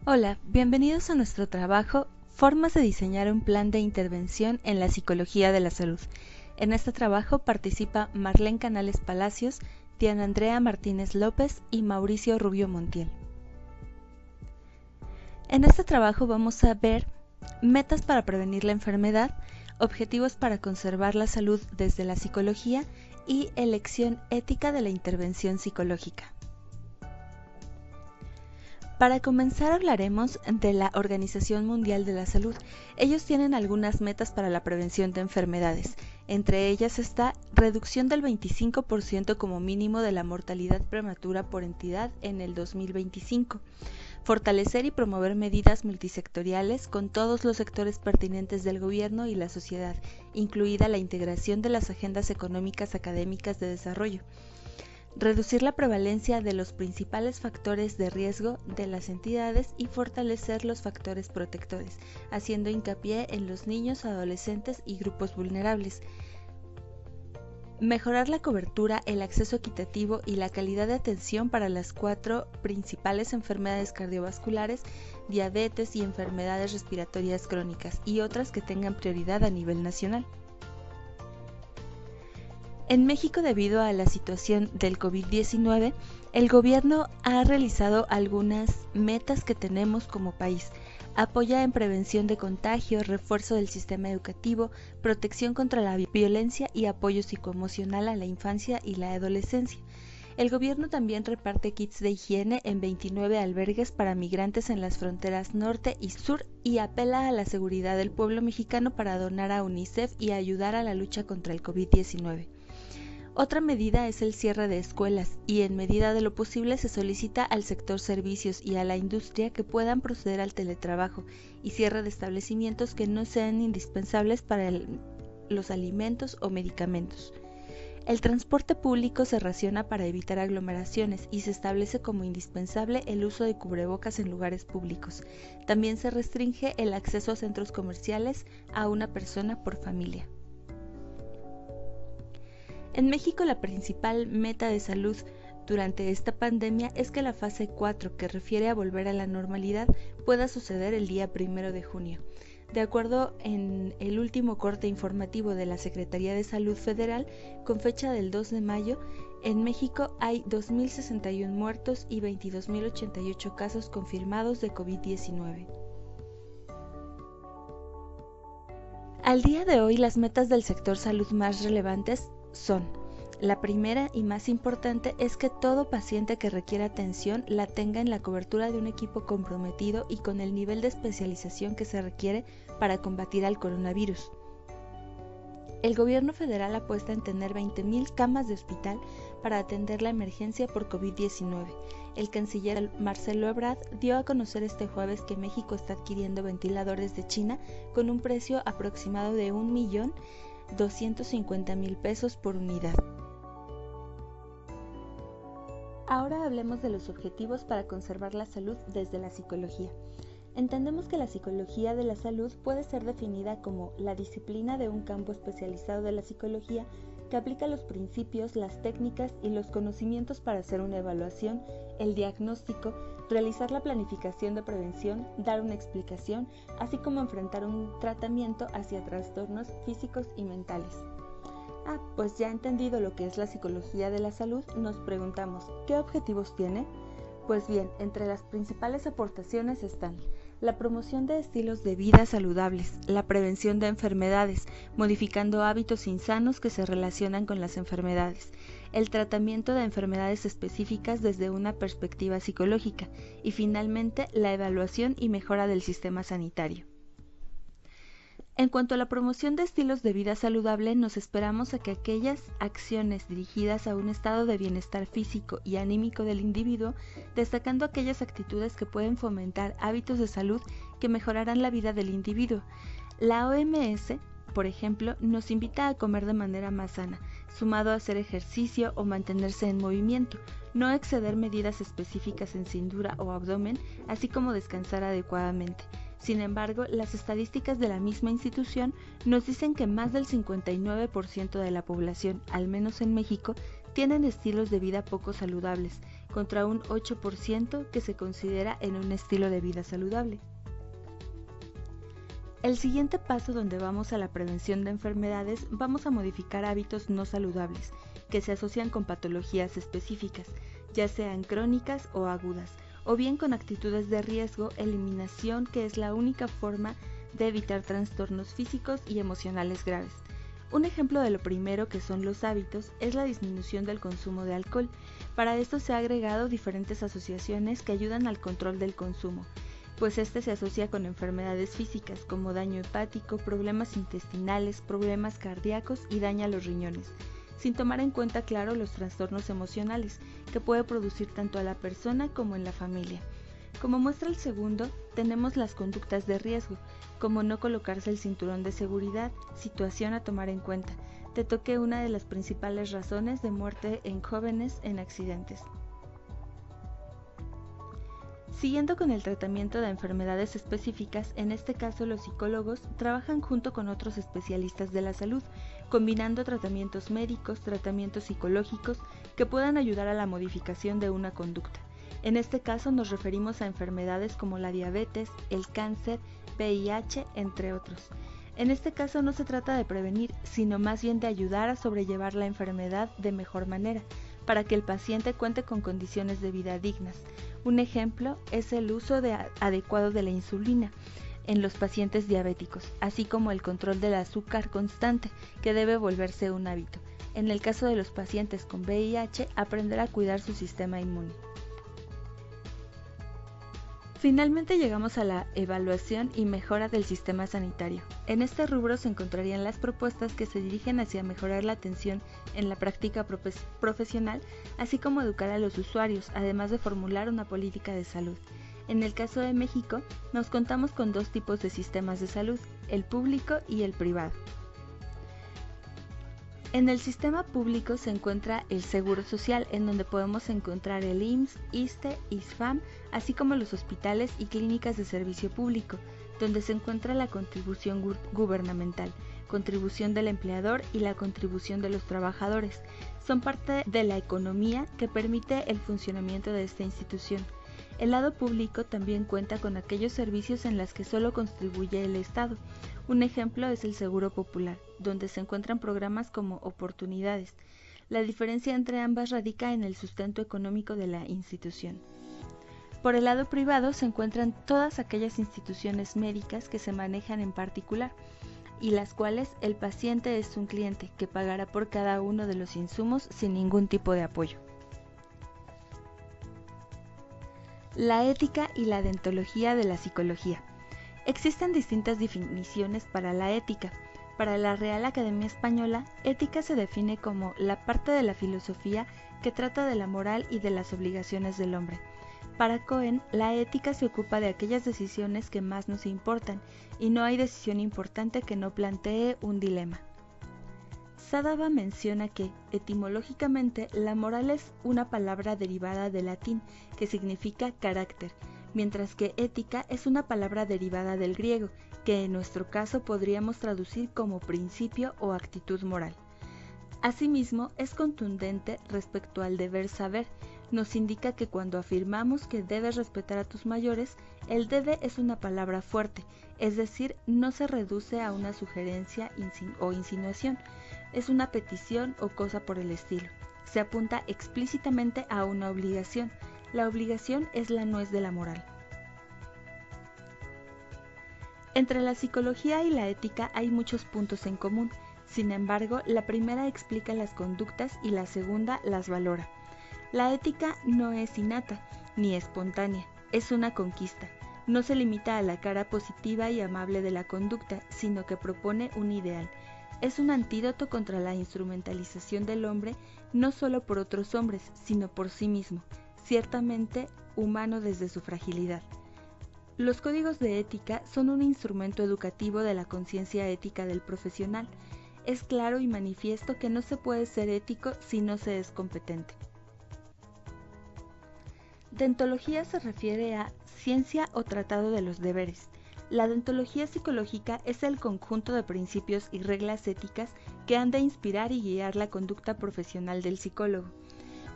Hola, bienvenidos a nuestro trabajo Formas de diseñar un plan de intervención en la psicología de la salud. En este trabajo participa Marlene Canales Palacios, Diana Andrea Martínez López y Mauricio Rubio Montiel. En este trabajo vamos a ver metas para prevenir la enfermedad, objetivos para conservar la salud desde la psicología y elección ética de la intervención psicológica. Para comenzar hablaremos de la Organización Mundial de la Salud. Ellos tienen algunas metas para la prevención de enfermedades. Entre ellas está reducción del 25% como mínimo de la mortalidad prematura por entidad en el 2025. Fortalecer y promover medidas multisectoriales con todos los sectores pertinentes del gobierno y la sociedad, incluida la integración de las agendas económicas académicas de desarrollo. Reducir la prevalencia de los principales factores de riesgo de las entidades y fortalecer los factores protectores, haciendo hincapié en los niños, adolescentes y grupos vulnerables. Mejorar la cobertura, el acceso equitativo y la calidad de atención para las 4 principales enfermedades cardiovasculares, diabetes y enfermedades respiratorias crónicas y otras que tengan prioridad a nivel nacional. En México, debido a la situación del COVID-19, el gobierno ha realizado algunas metas que tenemos como país. Apoya en prevención de contagio, refuerzo del sistema educativo, protección contra la violencia y apoyo psicoemocional a la infancia y la adolescencia. El gobierno también reparte kits de higiene en 29 albergues para migrantes en las fronteras norte y sur y apela a la seguridad del pueblo mexicano para donar a UNICEF y ayudar a la lucha contra el COVID-19. Otra medida es el cierre de escuelas y en medida de lo posible se solicita al sector servicios y a la industria que puedan proceder al teletrabajo y cierre de establecimientos que no sean indispensables para los alimentos o medicamentos. El transporte público se raciona para evitar aglomeraciones y se establece como indispensable el uso de cubrebocas en lugares públicos. También se restringe el acceso a centros comerciales a una persona por familia. En México, la principal meta de salud durante esta pandemia es que la fase 4, que refiere a volver a la normalidad, pueda suceder el día 1 de junio. De acuerdo en el último corte informativo de la Secretaría de Salud Federal, con fecha del 2 de mayo, en México hay 2.061 muertos y 22.088 casos confirmados de COVID-19. Al día de hoy, las metas del sector salud más relevantes son: la primera y más importante es que todo paciente que requiera atención la tenga en la cobertura de un equipo comprometido y con el nivel de especialización que se requiere para combatir al coronavirus. El gobierno federal apuesta en tener 20.000 camas de hospital para atender la emergencia por COVID-19. El canciller Marcelo Ebrard dio a conocer este jueves que México está adquiriendo ventiladores de China con un precio aproximado de $1.250.000 por unidad. Ahora hablemos de los objetivos para conservar la salud desde la psicología. Entendemos que la psicología de la salud puede ser definida como la disciplina de un campo especializado de la psicología que aplica los principios, las técnicas y los conocimientos para hacer una evaluación, el diagnóstico, realizar la planificación de prevención, dar una explicación, así como enfrentar un tratamiento hacia trastornos físicos y mentales. Pues ya entendido lo que es la psicología de la salud, nos preguntamos, ¿qué objetivos tiene? Pues bien, entre las principales aportaciones están la promoción de estilos de vida saludables, la prevención de enfermedades, modificando hábitos insanos que se relacionan con las enfermedades, el tratamiento de enfermedades específicas desde una perspectiva psicológica y finalmente la evaluación y mejora del sistema sanitario. En cuanto a la promoción de estilos de vida saludable, nos esperamos a que aquellas acciones dirigidas a un estado de bienestar físico y anímico del individuo, destacando aquellas actitudes que pueden fomentar hábitos de salud que mejorarán la vida del individuo. La OMS, por ejemplo, nos invita a comer de manera más sana, sumado a hacer ejercicio o mantenerse en movimiento, no exceder medidas específicas en cintura o abdomen, así como descansar adecuadamente. Sin embargo, las estadísticas de la misma institución nos dicen que más del 59% de la población, al menos en México, tienen estilos de vida poco saludables, contra un 8% que se considera en un estilo de vida saludable. El siguiente paso donde vamos a la prevención de enfermedades, vamos a modificar hábitos no saludables que se asocian con patologías específicas, ya sean crónicas o agudas, o bien con actitudes de riesgo, eliminación, que es la única forma de evitar trastornos físicos y emocionales graves. Un ejemplo de lo primero, que son los hábitos, es la disminución del consumo de alcohol. Para esto se han agregado diferentes asociaciones que ayudan al control del consumo, pues este se asocia con enfermedades físicas como daño hepático, problemas intestinales, problemas cardíacos y daño a los riñones, sin tomar en cuenta, claro, los trastornos emocionales que puede producir tanto a la persona como en la familia. Como muestra el segundo, tenemos las conductas de riesgo, como no colocarse el cinturón de seguridad, situación a tomar en cuenta. Te toqué una de las principales razones de muerte en jóvenes en accidentes. Siguiendo con el tratamiento de enfermedades específicas, en este caso los psicólogos trabajan junto con otros especialistas de la salud, combinando tratamientos médicos, tratamientos psicológicos que puedan ayudar a la modificación de una conducta. En este caso nos referimos a enfermedades como la diabetes, el cáncer, VIH, entre otros. En este caso no se trata de prevenir, sino más bien de ayudar a sobrellevar la enfermedad de mejor manera, para que el paciente cuente con condiciones de vida dignas. Un ejemplo es el uso adecuado de la insulina en los pacientes diabéticos, así como el control del azúcar constante, que debe volverse un hábito. En el caso de los pacientes con VIH, aprender a cuidar su sistema inmune. Finalmente llegamos a la evaluación y mejora del sistema sanitario. En este rubro se encontrarían las propuestas que se dirigen hacia mejorar la atención en la práctica profesional, así como educar a los usuarios, además de formular una política de salud. En el caso de México, nos contamos con dos tipos de sistemas de salud, el público y el privado. En el sistema público se encuentra el Seguro Social, en donde podemos encontrar el IMSS, ISSSTE, ISFAM, así como los hospitales y clínicas de servicio público, donde se encuentra la contribución gubernamental, contribución del empleador y la contribución de los trabajadores. Son parte de la economía que permite el funcionamiento de esta institución. El lado público también cuenta con aquellos servicios en los que solo contribuye el Estado. Un ejemplo es el Seguro Popular, donde se encuentran programas como oportunidades. La diferencia entre ambas radica en el sustento económico de la institución. Por el lado privado se encuentran todas aquellas instituciones médicas que se manejan en particular, y las cuales el paciente es un cliente que pagará por cada uno de los insumos sin ningún tipo de apoyo. La ética y la deontología de la psicología. Existen distintas definiciones para la ética. Para la Real Academia Española, ética se define como la parte de la filosofía que trata de la moral y de las obligaciones del hombre. Para Cohen, la ética se ocupa de aquellas decisiones que más nos importan, y no hay decisión importante que no plantee un dilema. Sadava menciona que, etimológicamente, la moral es una palabra derivada del latín que significa carácter, mientras que ética es una palabra derivada del griego, que en nuestro caso podríamos traducir como principio o actitud moral. Asimismo, es contundente respecto al deber saber. Nos indica que cuando afirmamos que debes respetar a tus mayores, el debe es una palabra fuerte, es decir, no se reduce a una sugerencia o insinuación, es una petición o cosa por el estilo. Se apunta explícitamente a una obligación. La obligación es la nuez de la moral. Entre la psicología y la ética hay muchos puntos en común. Sin embargo, la primera explica las conductas y la segunda las valora. La ética no es innata ni espontánea, es una conquista. No se limita a la cara positiva y amable de la conducta, sino que propone un ideal. Es un antídoto contra la instrumentalización del hombre, no solo por otros hombres, sino por sí mismo, ciertamente humano desde su fragilidad. Los códigos de ética son un instrumento educativo de la conciencia ética del profesional. Es claro y manifiesto que no se puede ser ético si no se es competente. Deontología se refiere a ciencia o tratado de los deberes. La deontología psicológica es el conjunto de principios y reglas éticas que han de inspirar y guiar la conducta profesional del psicólogo.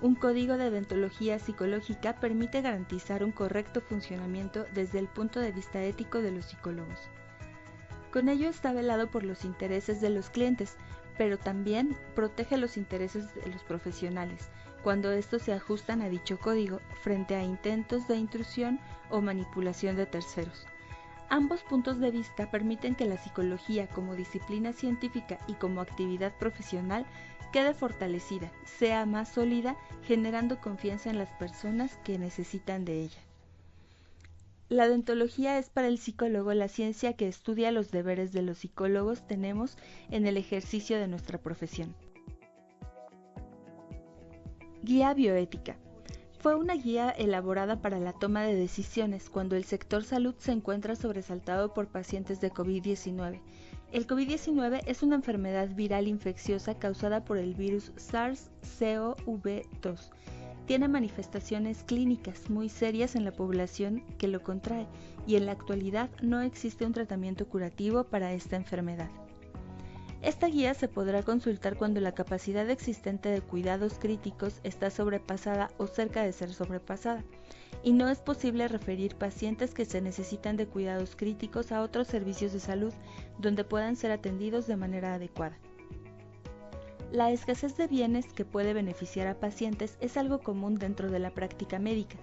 Un código de deontología psicológica permite garantizar un correcto funcionamiento desde el punto de vista ético de los psicólogos. Con ello está velado por los intereses de los clientes, pero también protege los intereses de los profesionales, cuando estos se ajustan a dicho código frente a intentos de intrusión o manipulación de terceros. Ambos puntos de vista permiten que la psicología como disciplina científica y como actividad profesional quede fortalecida, sea más sólida, generando confianza en las personas que necesitan de ella. La deontología es para el psicólogo la ciencia que estudia los deberes de los psicólogos tenemos en el ejercicio de nuestra profesión. Guía bioética. Fue una guía elaborada para la toma de decisiones cuando el sector salud se encuentra sobresaltado por pacientes de COVID-19. El COVID-19 es una enfermedad viral infecciosa causada por el virus SARS-CoV-2. Tiene manifestaciones clínicas muy serias en la población que lo contrae y en la actualidad no existe un tratamiento curativo para esta enfermedad. Esta guía se podrá consultar cuando la capacidad existente de cuidados críticos está sobrepasada o cerca de ser sobrepasada, y no es posible referir pacientes que se necesitan de cuidados críticos a otros servicios de salud donde puedan ser atendidos de manera adecuada. La escasez de bienes que puede beneficiar a pacientes es algo común dentro de la práctica médica.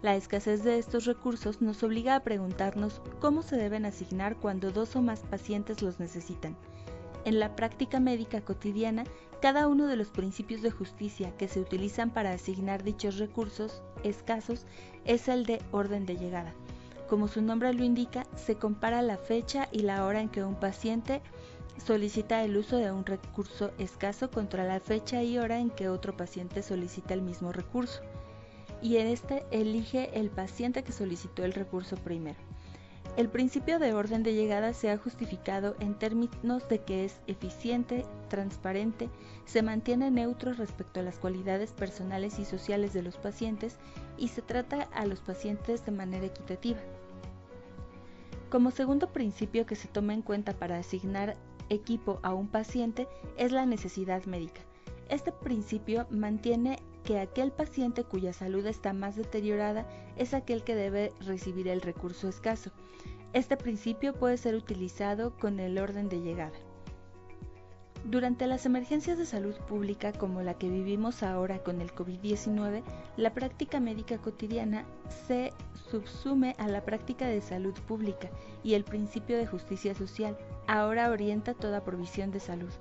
La escasez de estos recursos nos obliga a preguntarnos cómo se deben asignar cuando 2 o más pacientes los necesitan. En la práctica médica cotidiana, cada uno de los principios de justicia que se utilizan para asignar dichos recursos escasos es el de orden de llegada. Como su nombre lo indica, se compara la fecha y la hora en que un paciente solicita el uso de un recurso escaso contra la fecha y hora en que otro paciente solicita el mismo recurso, y en este elige el paciente que solicitó el recurso primero. El principio de orden de llegada se ha justificado en términos de que es eficiente, transparente, se mantiene neutro respecto a las cualidades personales y sociales de los pacientes y se trata a los pacientes de manera equitativa. Como segundo principio que se toma en cuenta para asignar equipo a un paciente es la necesidad médica. Este principio mantiene que aquel paciente cuya salud está más deteriorada es aquel que debe recibir el recurso escaso. Este principio puede ser utilizado con el orden de llegada. Durante las emergencias de salud pública como la que vivimos ahora con el COVID-19, la práctica médica cotidiana se subsume a la práctica de salud pública y el principio de justicia social ahora orienta toda provisión de salud.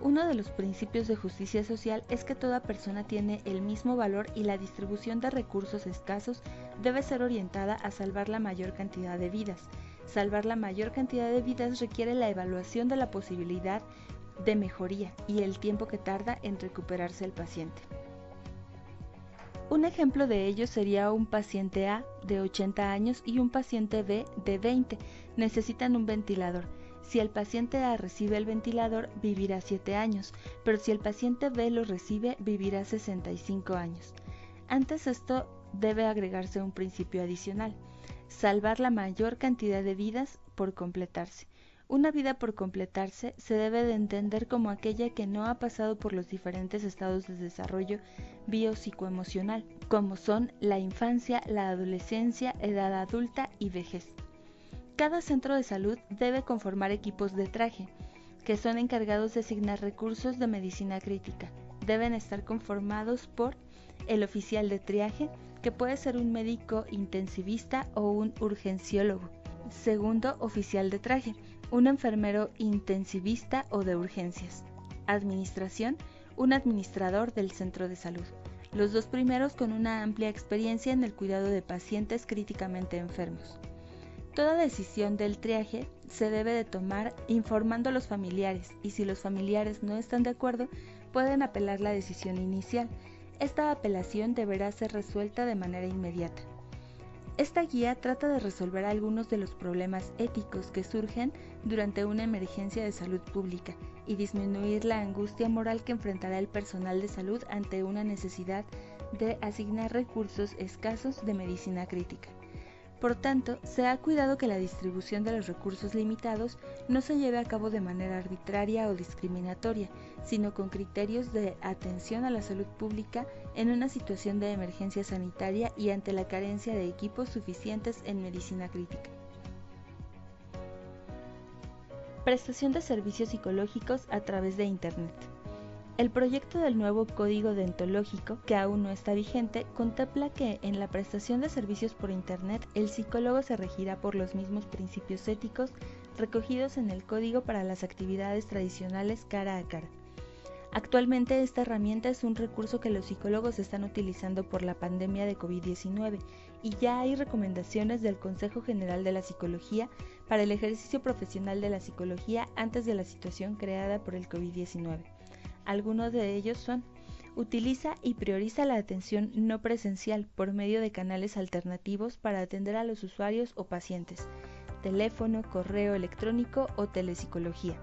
Uno de los principios de justicia social es que toda persona tiene el mismo valor y la distribución de recursos escasos debe ser orientada a salvar la mayor cantidad de vidas. Salvar la mayor cantidad de vidas requiere la evaluación de la posibilidad de mejoría y el tiempo que tarda en recuperarse el paciente. Un ejemplo de ello sería un paciente A de 80 años y un paciente B de 20. Necesitan un ventilador. Si el paciente A recibe el ventilador, vivirá 7 años, pero si el paciente B lo recibe, vivirá 65 años. Antes esto debe agregarse un principio adicional: salvar la mayor cantidad de vidas por completarse. Una vida por completarse se debe de entender como aquella que no ha pasado por los diferentes estados de desarrollo biopsicoemocional, como son la infancia, la adolescencia, edad adulta y vejez. Cada centro de salud debe conformar equipos de triaje, que son encargados de asignar recursos de medicina crítica. Deben estar conformados por el oficial de triaje, que puede ser un médico intensivista o un urgenciólogo. Segundo oficial de triaje, un enfermero intensivista o de urgencias. Administración, un administrador del centro de salud. Los dos primeros con una amplia experiencia en el cuidado de pacientes críticamente enfermos. Toda decisión del triaje se debe de tomar informando a los familiares y si los familiares no están de acuerdo, pueden apelar la decisión inicial. Esta apelación deberá ser resuelta de manera inmediata. Esta guía trata de resolver algunos de los problemas éticos que surgen durante una emergencia de salud pública y disminuir la angustia moral que enfrentará el personal de salud ante una necesidad de asignar recursos escasos de medicina crítica. Por tanto, se ha cuidado que la distribución de los recursos limitados no se lleve a cabo de manera arbitraria o discriminatoria, sino con criterios de atención a la salud pública en una situación de emergencia sanitaria y ante la carencia de equipos suficientes en medicina crítica. Prestación de servicios psicológicos a través de Internet. El proyecto del nuevo Código Deontológico, que aún no está vigente, contempla que en la prestación de servicios por Internet el psicólogo se regirá por los mismos principios éticos recogidos en el Código para las actividades tradicionales cara a cara. Actualmente esta herramienta es un recurso que los psicólogos están utilizando por la pandemia de COVID-19 y ya hay recomendaciones del Consejo General de la Psicología para el ejercicio profesional de la psicología antes de la situación creada por el COVID-19. Algunos de ellos son: utiliza y prioriza la atención no presencial por medio de canales alternativos para atender a los usuarios o pacientes, teléfono, correo electrónico o telepsicología.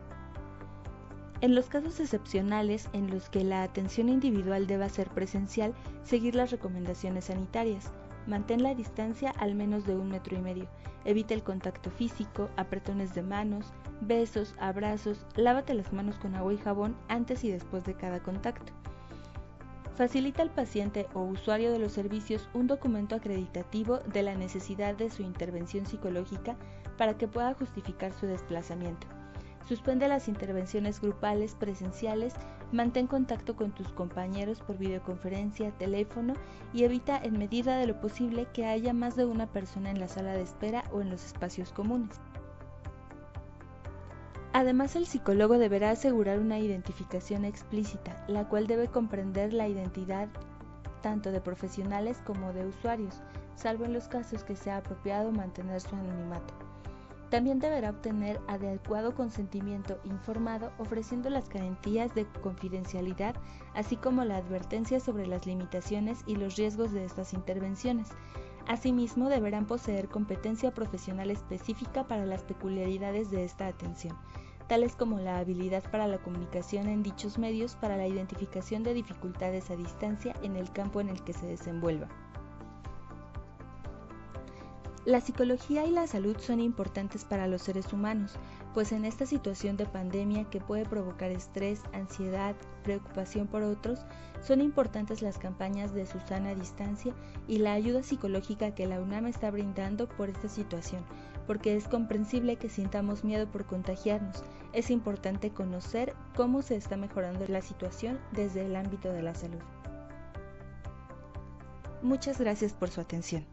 En los casos excepcionales en los que la atención individual deba ser presencial, seguir las recomendaciones sanitarias. Mantén la distancia al menos de 1,5 metros. Evita el contacto físico, apretones de manos, besos, abrazos. Lávate las manos con agua y jabón antes y después de cada contacto. Facilita al paciente o usuario de los servicios un documento acreditativo de la necesidad de su intervención psicológica para que pueda justificar su desplazamiento. Suspende las intervenciones grupales presenciales, mantén contacto con tus compañeros por videoconferencia, teléfono y evita en medida de lo posible que haya más de una persona en la sala de espera o en los espacios comunes. Además, el psicólogo deberá asegurar una identificación explícita, la cual debe comprender la identidad tanto de profesionales como de usuarios, salvo en los casos que sea apropiado mantener su anonimato. También deberá obtener adecuado consentimiento informado ofreciendo las garantías de confidencialidad, así como la advertencia sobre las limitaciones y los riesgos de estas intervenciones. Asimismo, deberán poseer competencia profesional específica para las peculiaridades de esta atención, tales como la habilidad para la comunicación en dichos medios para la identificación de dificultades a distancia en el campo en el que se desenvuelva. La psicología y la salud son importantes para los seres humanos, pues en esta situación de pandemia que puede provocar estrés, ansiedad, preocupación por otros, son importantes las campañas de Susana Distancia y la ayuda psicológica que la UNAM está brindando por esta situación, porque es comprensible que sintamos miedo por contagiarnos. Es importante conocer cómo se está mejorando la situación desde el ámbito de la salud. Muchas gracias por su atención.